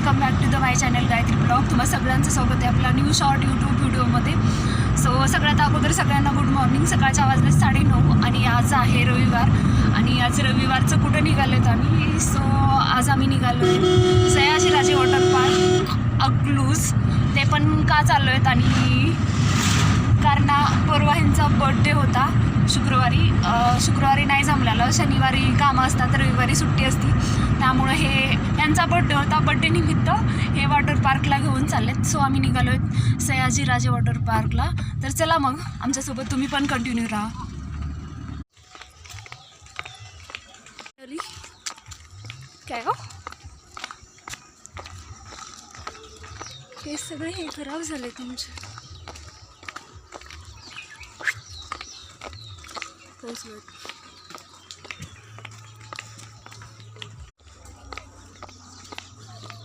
Welcome back to the my channel Gayatri blog. तुम्हा सगळ्यांचं स्वागत आहे आपला न्यू शॉर्ट यूट्यूब व्हिडिओमध्ये. सो सगळ्यात अगोदर सगळ्यांना गुड मॉर्निंग. सकाळच्या वाजले 9:30 आणि आज आहे रविवार. आणि आज रविवारचं कुठं निघालो आहेत आम्ही. सो आज आम्ही निघालो आहे सयाजीराजे वॉटर पार्क अकलूज. ते पण का चाललो आहेत आणि कारण परवा ह्यांचा बर्थडे होता शुक्रवारी नाही जमलेलं. शनिवारी कामं असतात, रविवारी सुट्टी असती. त्यामुळे यांचा बर्थडे होता. बर्थडे निमित्त हे वॉटर पार्कला घेऊन चाललेत. सो आम्ही निघालो आहेत सयाजीराजे वॉटर पार्कला. तर चला मग आमच्यासोबत तुम्ही पण कंटिन्यू राहा. काय हो, हे सगळे हे खराब झाले तुमचे. पाऊस